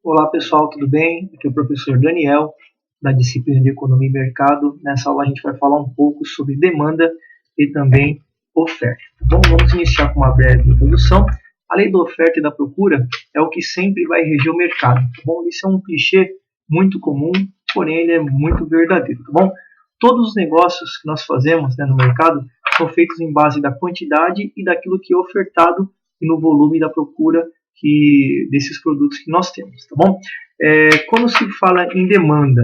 Olá pessoal, tudo bem? Aqui é o professor Daniel, da disciplina de Economia e Mercado. Nessa aula a gente vai falar um pouco sobre demanda e também oferta. Bom, vamos iniciar com uma breve introdução. A lei da oferta e da procura é o que sempre vai reger o mercado. Tá bom? Isso é um clichê muito comum, porém ele é muito verdadeiro. Tá bom? Todos os negócios que nós fazemos, no mercado são feitos em base da quantidade e daquilo que é ofertado e no volume da procura desses produtos que nós temos, tá bom? Quando se fala em demanda,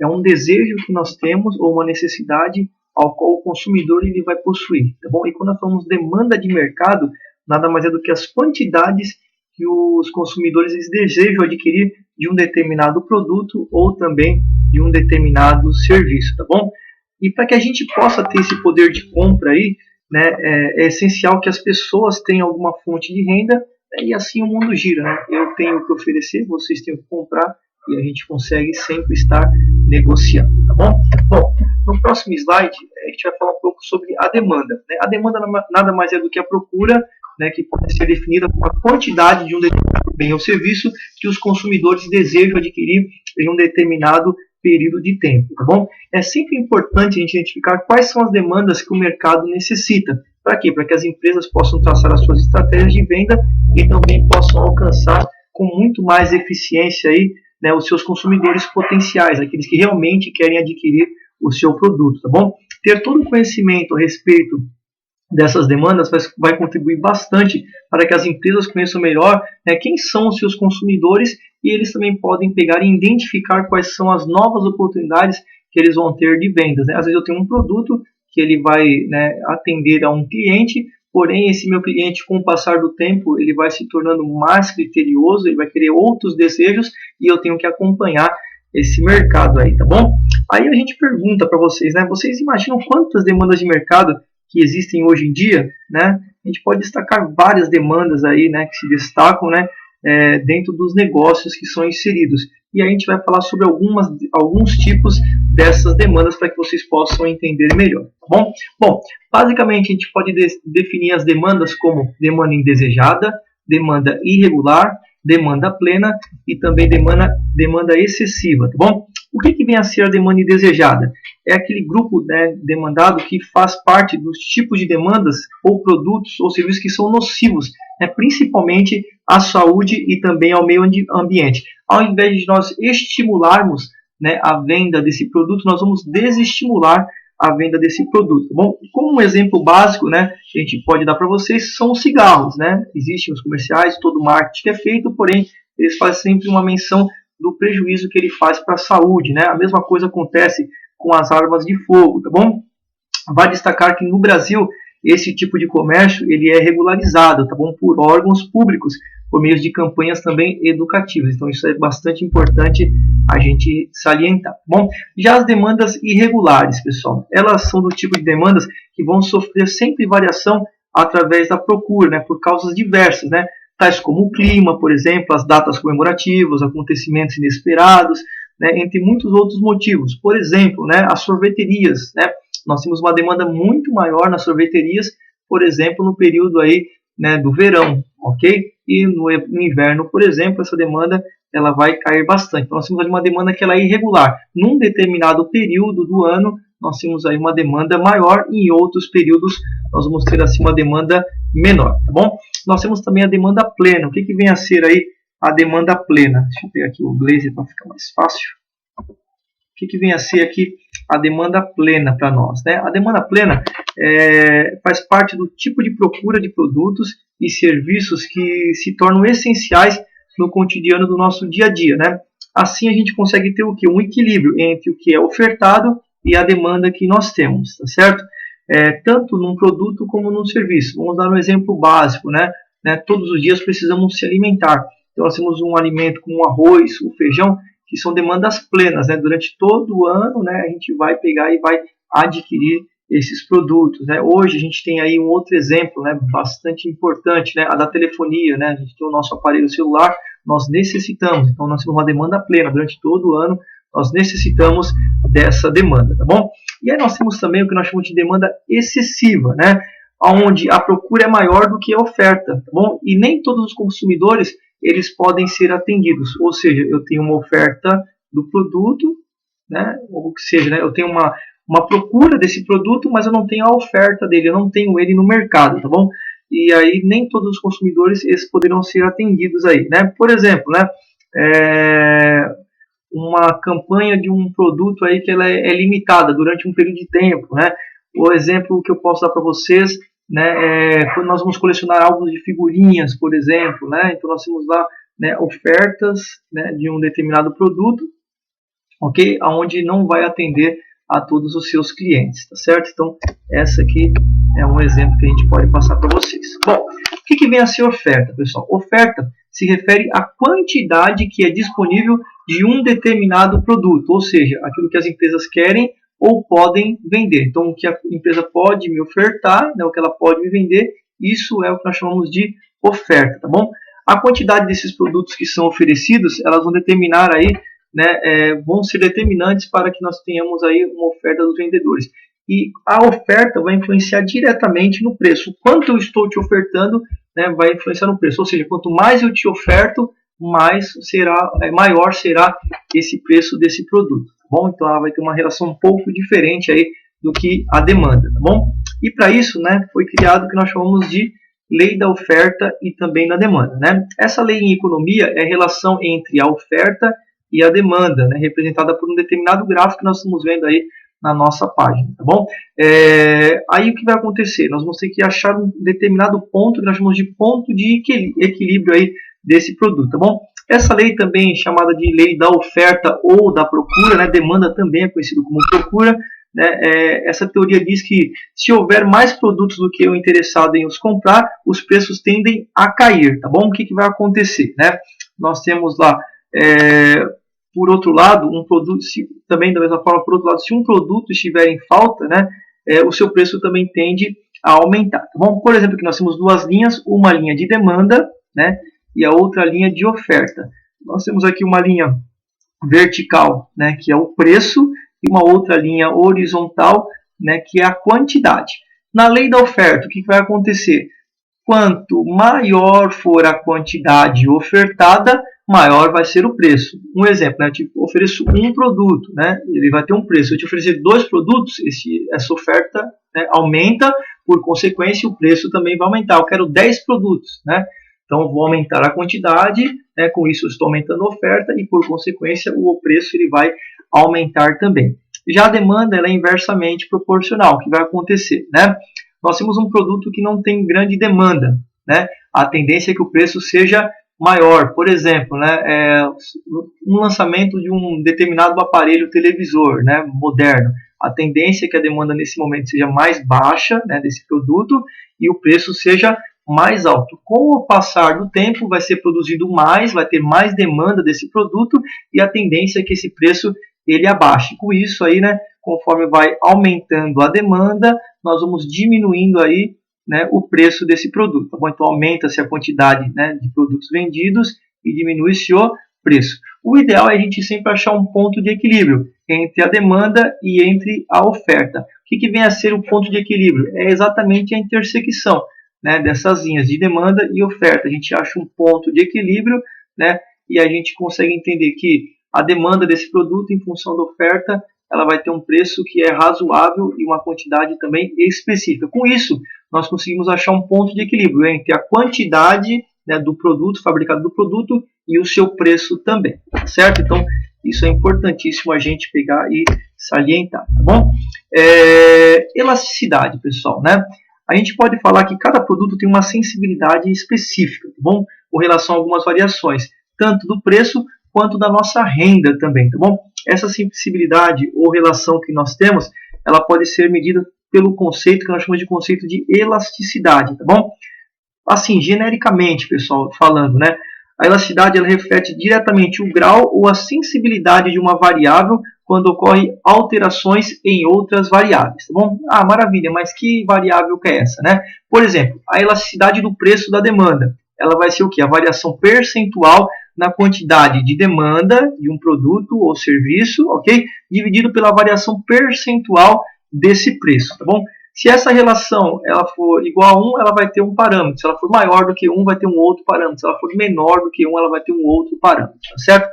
é um desejo que nós temos ou uma necessidade ao qual o consumidor ele vai possuir, tá bom? E quando nós falamos demanda de mercado, nada mais é do que as quantidades que os consumidores eles desejam adquirir de um determinado produto ou também de um determinado serviço, tá bom? E para que a gente possa ter esse poder de compra aí, é essencial que as pessoas tenham alguma fonte de renda, e assim o mundo gira, Eu tenho o que oferecer, vocês têm o que comprar e a gente consegue sempre estar negociando, tá bom? Bom, no próximo slide a gente vai falar um pouco sobre a demanda. A demanda nada mais é do que a procura, que pode ser definida como a quantidade de um determinado bem ou serviço que os consumidores desejam adquirir em um determinado período de tempo, tá bom? É sempre importante a gente identificar quais são as demandas que o mercado necessita. Para quê? Para que as empresas possam traçar as suas estratégias de venda e também possam alcançar com muito mais eficiência aí, os seus consumidores potenciais, aqueles que realmente querem adquirir o seu produto, tá bom? Ter todo o conhecimento a respeito dessas demandas vai contribuir bastante para que as empresas conheçam melhor quem são os seus consumidores e eles também podem pegar e identificar quais são as novas oportunidades que eles vão ter de vendas. Às vezes eu tenho um produto que ele vai atender a um cliente, porém esse meu cliente com o passar do tempo ele vai se tornando mais criterioso, ele vai querer outros desejos e eu tenho que acompanhar esse mercado aí, tá bom? Aí a gente pergunta para vocês, vocês imaginam quantas demandas de mercado que existem hoje em dia, A gente pode destacar várias demandas aí, que se destacam, dentro dos negócios que são inseridos. E a gente vai falar sobre alguns tipos dessas demandas para que vocês possam entender melhor, tá bom? Bom, basicamente a gente pode definir as demandas como demanda indesejada, demanda irregular, demanda plena e também demanda excessiva, tá bom? O que vem a ser a demanda indesejada? É aquele grupo demandado que faz parte dos tipos de demandas ou produtos ou serviços que são nocivos, principalmente à saúde e também ao meio ambiente. Ao invés de nós estimularmos a venda desse produto, nós vamos desestimular a venda desse produto. Bom, como um exemplo básico, que a gente pode dar para vocês são os cigarros, Existem os comerciais, todo o marketing que é feito, porém eles fazem sempre uma menção do prejuízo que ele faz para a saúde, A mesma coisa acontece com as armas de fogo, tá bom? Vai destacar que no Brasil esse tipo de comércio ele é regularizado, tá bom? Por órgãos públicos, por meio de campanhas também educativas. Então isso é bastante importante a gente salientar, tá bom? Já as demandas irregulares, pessoal, elas são do tipo de demandas que vão sofrer sempre variação através da procura, por causas diversas, tais como o clima, por exemplo, as datas comemorativas, acontecimentos inesperados, entre muitos outros motivos. Por exemplo, as sorveterias, nós temos uma demanda muito maior nas sorveterias, por exemplo, no período aí, do verão, ok? E no inverno, por exemplo, essa demanda ela vai cair bastante. Então, nós temos ali uma demanda que ela é irregular. Num determinado período do ano, nós temos aí uma demanda maior e em outros períodos nós vamos ter assim uma demanda menor, tá bom? Nós temos também a demanda plena. O que vem a ser aí a demanda plena? Deixa eu pegar aqui o Blazer para ficar mais fácil. O que vem a ser aqui a demanda plena para nós, A demanda plena faz parte do tipo de procura de produtos e serviços que se tornam essenciais no cotidiano do nosso dia a dia, Assim a gente consegue ter o quê? Um equilíbrio entre o que é ofertado e a demanda que nós temos, tá certo? Tanto num produto como num serviço. Vamos dar um exemplo básico, Todos os dias precisamos se alimentar. Então nós temos um alimento como o arroz, o feijão, que são demandas plenas, Durante todo o ano, a gente vai pegar e vai adquirir esses produtos, Hoje a gente tem aí um outro exemplo, bastante importante, a da telefonia, A gente tem o nosso aparelho celular, nós necessitamos, então nós temos uma demanda plena durante todo o ano, nós necessitamos dessa demanda, tá bom? E aí nós temos também o que nós chamamos de demanda excessiva, onde a procura é maior do que a oferta, tá bom? E nem todos os consumidores eles podem ser atendidos, ou seja, eu tenho uma oferta do produto, né? Ou seja, né, eu tenho uma procura desse produto, mas eu não tenho a oferta dele, eu não tenho ele no mercado, tá bom? E aí nem todos os consumidores eles poderão ser atendidos aí, né? Por exemplo, né, uma campanha de um produto aí que ela é limitada durante um período de tempo, né? O exemplo que eu posso dar para vocês, né, é quando nós vamos colecionar álbuns de figurinhas, por exemplo, né? Então nós temos lá, né, ofertas, né, de um determinado produto, ok? Onde não vai atender a todos os seus clientes, tá certo? Então, essa aqui é um exemplo que a gente pode passar para vocês. Bom, o que vem a ser oferta, pessoal? Oferta se refere à quantidade que é disponível de um determinado produto, ou seja, aquilo que as empresas querem ou podem vender. Então, o que a empresa pode me ofertar, né, o que ela pode me vender, isso é o que nós chamamos de oferta, tá bom? A quantidade desses produtos que são oferecidos, elas vão determinar aí, né, vão ser determinantes para que nós tenhamos aí uma oferta dos vendedores. E a oferta vai influenciar diretamente no preço. Quanto eu estou te ofertando, né, vai influenciar no preço. Ou seja, quanto mais eu te oferto, maior será esse preço desse produto. Tá bom? Então ela vai ter uma relação um pouco diferente aí do que a demanda. Tá bom? E para isso, né, foi criado o que nós chamamos de lei da oferta e também da demanda. Né? Essa lei em economia é a relação entre a oferta e a demanda, né, representada por um determinado gráfico que nós estamos vendo aí na nossa página, tá bom? Aí o que vai acontecer? Nós vamos ter que achar um determinado ponto que nós chamamos de ponto de equilíbrio aí desse produto, tá bom? Essa lei também chamada de lei da oferta ou da procura, né, demanda também é conhecido como procura, né, essa teoria diz que se houver mais produtos do que eu interessado em os comprar, os preços tendem a cair, tá bom? O que vai acontecer, né? Nós temos lá por outro lado, um produto, também da mesma forma, por outro lado, se um produto estiver em falta, né, o seu preço também tende a aumentar. Tá bom? Por exemplo, aqui nós temos duas linhas, uma linha de demanda, né, e a outra linha de oferta. Nós temos aqui uma linha vertical, né, que é o preço, e uma outra linha horizontal, né, que é a quantidade. Na lei da oferta, o que vai acontecer? Quanto maior for a quantidade ofertada, maior vai ser o preço. Um exemplo, né? Eu te ofereço um produto, né? Ele vai ter um preço. Se eu te oferecer 2 produtos, essa oferta, né, aumenta, por consequência, o preço também vai aumentar. Eu quero 10 produtos, né? Então, eu vou aumentar a quantidade, né? Com isso, eu estou aumentando a oferta e, por consequência, o preço ele vai aumentar também. Já a demanda ela é inversamente proporcional. O que vai acontecer, né? Nós temos um produto que não tem grande demanda, né? A tendência é que o preço seja maior. Por exemplo, né, um lançamento de um determinado aparelho televisor, né, moderno. A tendência é que a demanda nesse momento seja mais baixa, né, desse produto e o preço seja mais alto. Com o passar do tempo vai ser produzido mais, vai ter mais demanda desse produto e a tendência é que esse preço ele abaixe. Com isso aí, né, conforme vai aumentando a demanda, nós vamos diminuindo aí, né, o preço desse produto. Tá bom? Então aumenta-se a quantidade, né, de produtos vendidos e diminui-se o preço. O ideal é a gente sempre achar um ponto de equilíbrio entre a demanda e entre a oferta. O que vem a ser o ponto de equilíbrio? É exatamente a intersecção, né, dessas linhas de demanda e oferta. A gente acha um ponto de equilíbrio, né, e a gente consegue entender que a demanda desse produto em função da oferta ela vai ter um preço que é razoável e uma quantidade também específica. Com isso, nós conseguimos achar um ponto de equilíbrio entre a quantidade, né, do produto, fabricado do produto, e o seu preço também, certo? Então, isso é importantíssimo a gente pegar e salientar, tá bom? Elasticidade, pessoal, né? A gente pode falar que cada produto tem uma sensibilidade específica, tá bom? Com relação a algumas variações, tanto do preço quanto da nossa renda também, tá bom? Essa sensibilidade ou relação que nós temos, ela pode ser medida pelo conceito que nós chamamos de conceito de elasticidade, tá bom? Assim, genericamente, pessoal, falando, né? A elasticidade ela reflete diretamente o grau ou a sensibilidade de uma variável quando ocorre alterações em outras variáveis, tá bom? Ah, maravilha, mas que variável que é essa, né? Por exemplo, a elasticidade do preço da demanda, ela vai ser o quê? A variação percentual na quantidade de demanda de um produto ou serviço, ok? Dividido pela variação percentual desse preço, tá bom? Se essa relação ela for igual a 1, ela vai ter um parâmetro. Se ela for maior do que 1, vai ter um outro parâmetro. Se ela for menor do que 1, ela vai ter um outro parâmetro, tá certo?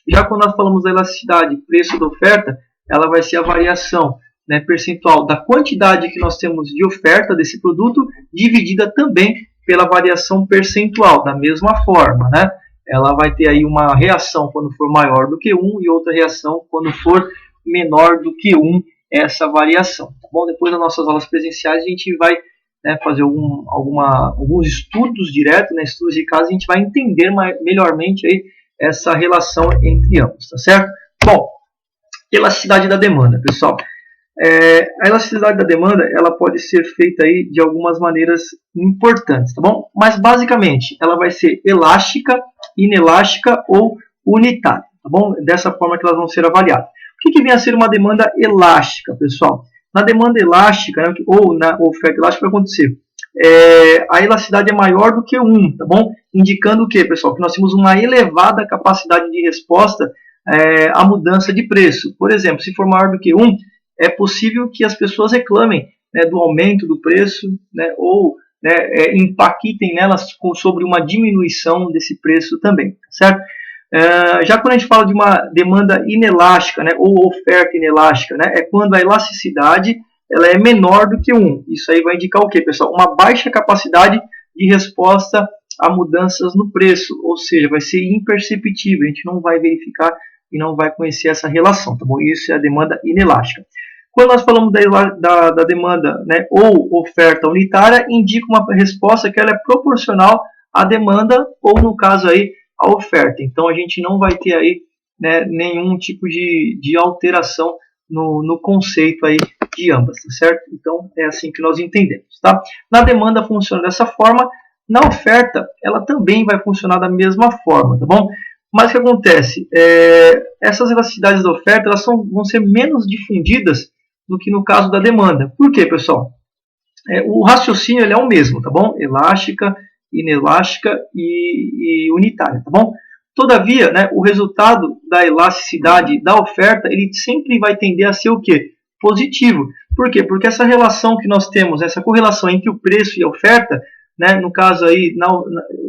Já quando nós falamos da elasticidade, preço da oferta, ela vai ser a variação, né, percentual da quantidade que nós temos de oferta desse produto, dividida também pela variação percentual, da mesma forma, né? Ela vai ter aí uma reação quando for maior do que 1 e outra reação quando for menor do que 1, essa variação. Tá bom? Depois das nossas aulas presenciais a gente vai, né, fazer alguns estudos direto, né, estudos de caso, a gente vai entender melhormente aí essa relação entre ambos, tá certo? Bom, elasticidade da demanda, pessoal. A elasticidade da demanda ela pode ser feita aí de algumas maneiras importantes, tá bom? Mas basicamente ela vai ser elástica, inelástica ou unitária, tá bom? Dessa forma que elas vão ser avaliadas. O que vem a ser uma demanda elástica, pessoal? Na demanda elástica, né, ou na oferta elástica, vai acontecer a elasticidade é maior do que 1, tá bom? Indicando o que, pessoal? Que nós temos uma elevada capacidade de resposta à mudança de preço. Por exemplo, se for maior do que 1, é possível que as pessoas reclamem, né, do aumento do preço, né, ou, né, impactem nelas sobre uma diminuição desse preço também, certo? Já quando a gente fala de uma demanda inelástica, né, ou oferta inelástica, né, é quando a elasticidade ela é menor do que 1. Isso aí vai indicar o quê, pessoal? Uma baixa capacidade de resposta a mudanças no preço, ou seja, vai ser imperceptível, a gente não vai verificar e não vai conhecer essa relação, tá bom? Isso é a demanda inelástica. Quando nós falamos da demanda, né, ou oferta unitária, indica uma resposta que ela é proporcional à demanda ou, no caso aí, à oferta. Então a gente não vai ter aí, né, nenhum tipo de alteração no conceito aí de ambas, tá certo? Então é assim que nós entendemos, tá? Na demanda funciona dessa forma, na oferta ela também vai funcionar da mesma forma, tá bom? Mas o que acontece? Essas elasticidades da oferta elas vão ser menos difundidas do que no caso da demanda. Por quê, pessoal? O raciocínio ele é o mesmo, tá bom? Elástica, inelástica e unitária, tá bom? Todavia, né, o resultado da elasticidade da oferta, ele sempre vai tender a ser o quê? Positivo. Por quê? Porque essa relação que nós temos, essa correlação entre o preço e a oferta, né, no caso aí,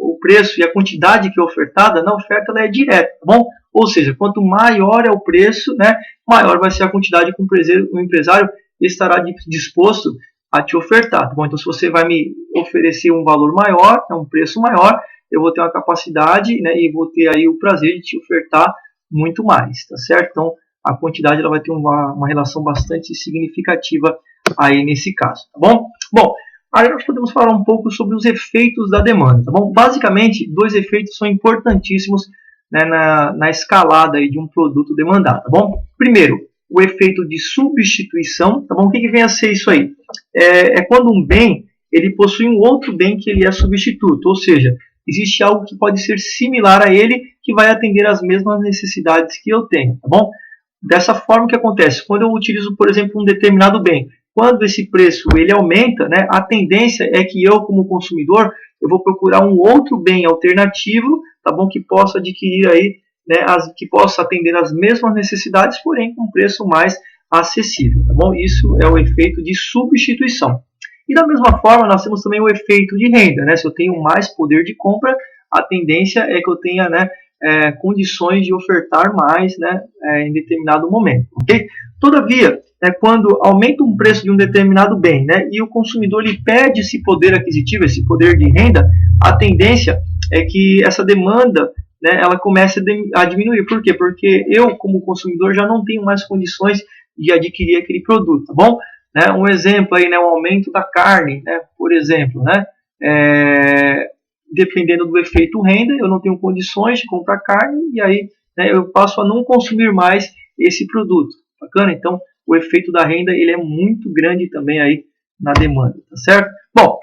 o preço e a quantidade que é ofertada, na oferta ela é direta, tá bom? Ou seja, quanto maior é o preço, né, maior vai ser a quantidade que o empresário estará disposto a te ofertar, tá bom? Então, se você vai me oferecer um valor maior, um preço maior, eu vou ter uma capacidade, né, e vou ter aí o prazer de te ofertar muito mais, tá certo? Então, a quantidade ela vai ter uma relação bastante significativa aí nesse caso, tá bom? Bom, aí nós podemos falar um pouco sobre os efeitos da demanda, tá bom? Basicamente, dois efeitos são importantíssimos, né, na escalada aí de um produto demandado, tá bom? Primeiro, o efeito de substituição, tá bom? O que vem a ser isso aí? É quando um bem ele possui um outro bem que ele é substituto, ou seja, existe algo que pode ser similar a ele que vai atender às mesmas necessidades que eu tenho, tá bom? Dessa forma, o que acontece? Quando eu utilizo, por exemplo, um determinado bem, quando esse preço ele aumenta, né, a tendência é que eu, como consumidor, eu vou procurar um outro bem alternativo, tá bom, que possa adquirir aí, né, que possa atender às mesmas necessidades, porém com um preço mais acessível, tá bom? Isso é o efeito de substituição. E da mesma forma, nós temos também o efeito de renda, né? Se eu tenho mais poder de compra, a tendência é que eu tenha, né, condições de ofertar mais, né, em determinado momento, ok? Todavia, quando aumenta o preço de um determinado bem, né, e o consumidor ele perde esse poder aquisitivo, esse poder de renda, a tendência é que essa demanda, né, ela comece a diminuir. Por quê? Porque eu, como consumidor, já não tenho mais condições de adquirir aquele produto, tá bom? Um exemplo aí, né, o aumento da carne, né, por exemplo, né, dependendo do efeito renda, eu não tenho condições de comprar carne e aí, né, eu passo a não consumir mais esse produto. Bacana? Então, o efeito da renda ele é muito grande também aí na demanda, tá certo? Bom,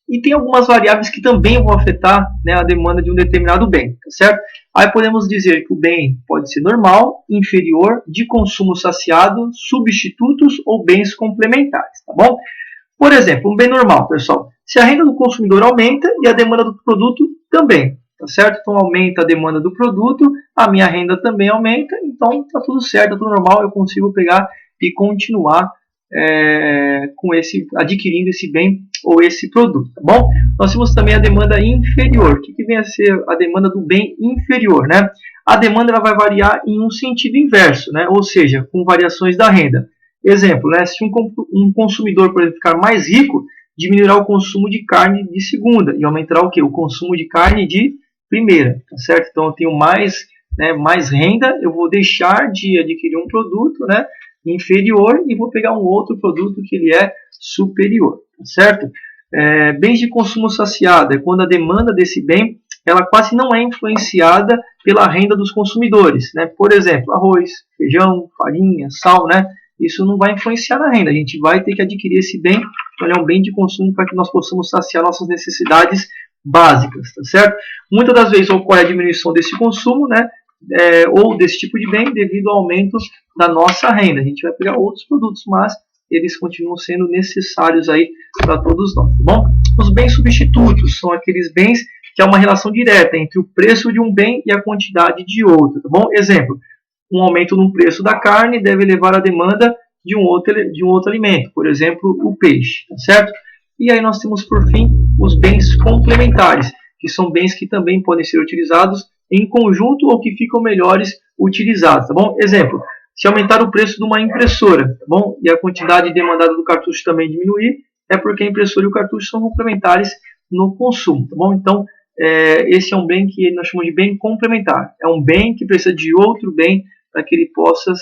e tem algumas variáveis que também vão afetar, né, a demanda de um determinado bem, tá certo? Aí podemos dizer que o bem pode ser normal, inferior, de consumo saciado, substitutos ou bens complementares, tá bom? Por exemplo, um bem normal, pessoal, se a renda do consumidor aumenta e a demanda do produto também, tá certo? Então aumenta a demanda do produto, a minha renda também aumenta, então tá tudo certo, tá tudo normal, eu consigo pegar e continuar, adquirindo esse bem ou esse produto, tá bom? Nós temos também a demanda inferior. O que vem a ser a demanda do bem inferior, né? A demanda ela vai variar em um sentido inverso, né? Ou seja, com variações da renda. Exemplo, né? Se um consumidor, por exemplo, ficar mais rico, diminuirá o consumo de carne de segunda e aumentará o quê? O consumo de carne de primeira, tá certo? Então eu tenho mais, né, mais renda, eu vou deixar de adquirir um produto, né, inferior e vou pegar um outro produto que ele é superior, tá certo? Bens de consumo saciado é quando a demanda desse bem ela quase não é influenciada pela renda dos consumidores, né? Por exemplo, arroz, feijão, farinha, sal, né? Isso não vai influenciar na renda. A gente vai ter que adquirir esse bem, então ele é um bem de consumo para que nós possamos saciar nossas necessidades básicas, tá certo? Muitas das vezes ocorre a diminuição desse consumo, né? Ou desse tipo de bem devido ao aumento da nossa renda. A gente vai pegar outros produtos, mas eles continuam sendo necessários aí para todos nós, tá bom? Os bens substitutos são aqueles bens que há uma relação direta entre o preço de um bem e a quantidade de outro, tá bom? Exemplo, um aumento no preço da carne deve levar à demanda de um outro alimento, por exemplo, o peixe, tá certo? E aí nós temos, por fim, os bens complementares, que são bens que também podem ser utilizados em conjunto ou que ficam melhores utilizados, tá bom? Exemplo, se aumentar o preço de uma impressora, tá bom? E a quantidade demandada do cartucho também diminuir, é porque a impressora e o cartucho são complementares no consumo, tá bom? Então, esse é um bem que nós chamamos de bem complementar. É um bem que precisa de outro bem para que ele possa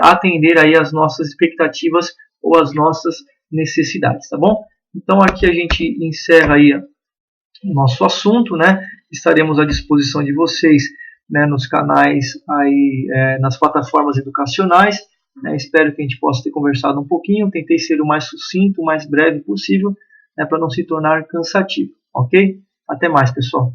atender aí as nossas expectativas ou as nossas necessidades, tá bom? Então aqui a gente encerra aí o nosso assunto, né? Estaremos à disposição de vocês, né, nos canais aí, nas plataformas educacionais. Né? Espero que a gente possa ter conversado um pouquinho. Tentei ser o mais sucinto, o mais breve possível, né, para não se tornar cansativo, ok? Até mais, pessoal.